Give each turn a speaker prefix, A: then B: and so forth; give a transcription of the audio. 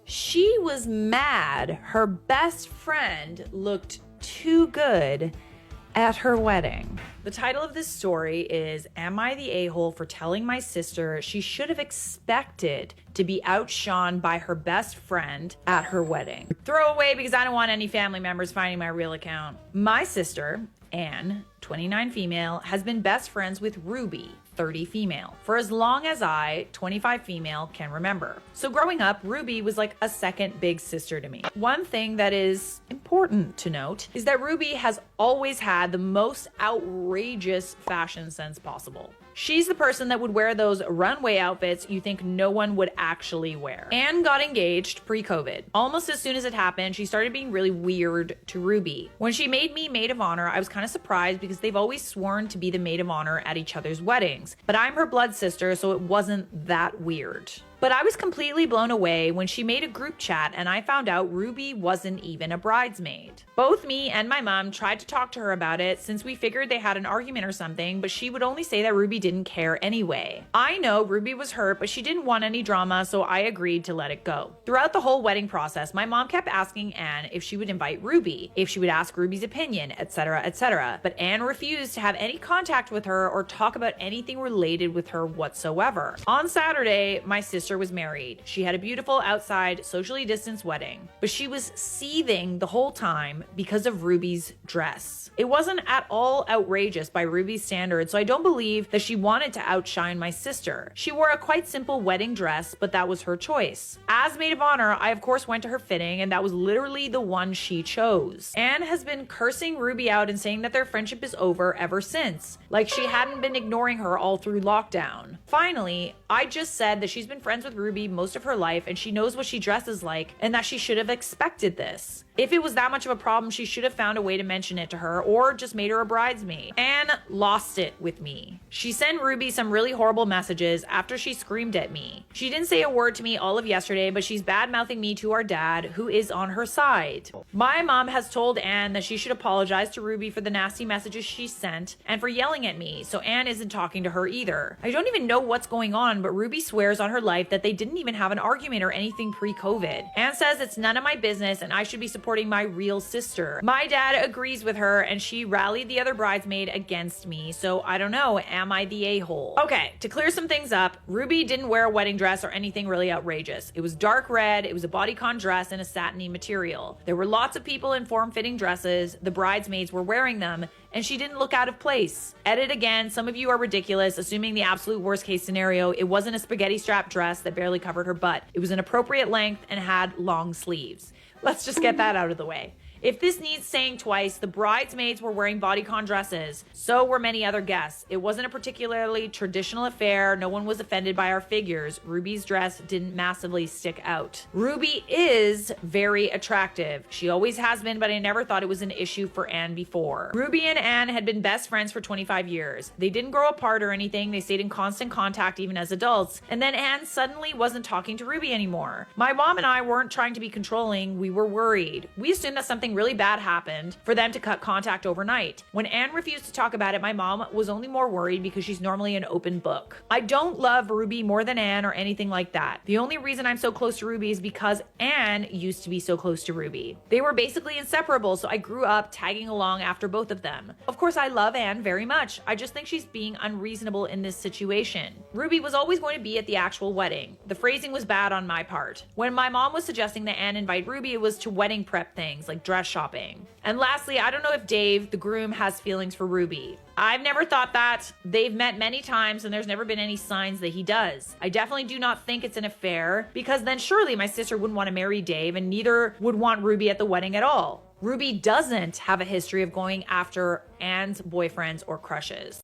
A: She was mad her best friend looked too good at her wedding. The title of this story is Am I the A-hole for telling my sister she should have expected to be outshone by her best friend at her wedding? Throw away because I don't want any family members finding my real account. My sister, Anne, 29 female, has been best friends with Ruby, 30 female, for as long as I, 25 female, can remember. So growing up, Ruby was like a second big sister to me. One thing that is important to note is that Ruby has always had the most outrageous fashion sense possible. She's the person that would wear those runway outfits you think no one would actually wear. Anne got engaged pre-COVID. Almost as soon as it happened, she started being really weird to Ruby. When she made me maid of honor, I was kind of surprised because they've always sworn to be the maid of honor at each other's weddings. But I'm her blood sister, so it wasn't that weird. But I was completely blown away when she made a group chat and I found out Ruby wasn't even a bridesmaid. Both me and my mom tried to talk to her about it since we figured they had an argument or something, but she would only say that Ruby didn't care anyway. I know Ruby was hurt, but she didn't want any drama, so I agreed to let it go. Throughout the whole wedding process, my mom kept asking Anne if she would invite Ruby, if she would ask Ruby's opinion, etc., etc. But Anne refused to have any contact with her or talk about anything related with her whatsoever. On Saturday, my sister was married. She had a beautiful outside socially distanced wedding, but she was seething the whole time because of Ruby's dress. It wasn't at all outrageous by Ruby's standards, so I don't believe that she wanted to outshine my sister. She wore a quite simple wedding dress, but that was her choice. As maid of honor, I of course went to her fitting, and that was literally the one she chose. Anne has been cursing Ruby out and saying that their friendship is over ever since, like she hadn't been ignoring her all through lockdown. Finally, I just said that she's been friends with Ruby most of her life and she knows what she dresses like and that she should have expected this. If it was that much of a problem, she should have found a way to mention it to her or just made her a bridesmaid. Anne lost it with me. She sent Ruby some really horrible messages after she screamed at me. She didn't say a word to me all of yesterday, but she's bad-mouthing me to our dad, who is on her side. My mom has told Anne that she should apologize to Ruby for the nasty messages she sent and for yelling at me, so Anne isn't talking to her either. I don't even know what's going on, but Ruby swears on her life that they didn't even have an argument or anything pre-COVID. Anne says it's none of my business and I should be supporting my real sister. My dad agrees with her and she rallied the other bridesmaid against me, so I don't know, am I the a-hole? Okay, to clear some things up, Ruby didn't wear a wedding dress or anything really outrageous. It was dark red, it was a bodycon dress in a satiny material. There were lots of people in form-fitting dresses, the bridesmaids were wearing them, and she didn't look out of place. Edit again, some of you are ridiculous, assuming the absolute worst case scenario. It wasn't a spaghetti strap dress that barely covered her butt. It was an appropriate length and had long sleeves. Let's just get that out of the way. If this needs saying twice, the bridesmaids were wearing bodycon dresses. So were many other guests. It wasn't a particularly traditional affair. No one was offended by our figures. Ruby's dress didn't massively stick out. Ruby is very attractive. She always has been, but I never thought it was an issue for Anne before. Ruby and Anne had been best friends for 25 years. They didn't grow apart or anything. They stayed in constant contact even as adults. And then Anne suddenly wasn't talking to Ruby anymore. My mom and I weren't trying to be controlling. We were worried. We assumed that something really bad happened for them to cut contact overnight. When Anne refused to talk about it, my mom was only more worried because she's normally an open book. I don't love Ruby more than Anne or anything like that. The only reason I'm so close to Ruby is because Anne used to be so close to Ruby. They were basically inseparable, so I grew up tagging along after both of them. Of course, I love Anne very much. I just think she's being unreasonable in this situation. Ruby was always going to be at the actual wedding. The phrasing was bad on my part. When my mom was suggesting that Anne invite Ruby, it was to wedding prep things like dress shopping. And lastly, I don't know if Dave, the groom, has feelings for Ruby. I've never thought that. They've met many times and there's never been any signs that he does. I definitely do not think it's an affair because then surely my sister wouldn't want to marry Dave and neither would want Ruby at the wedding at all. Ruby doesn't have a history of going after Anne's boyfriends or crushes.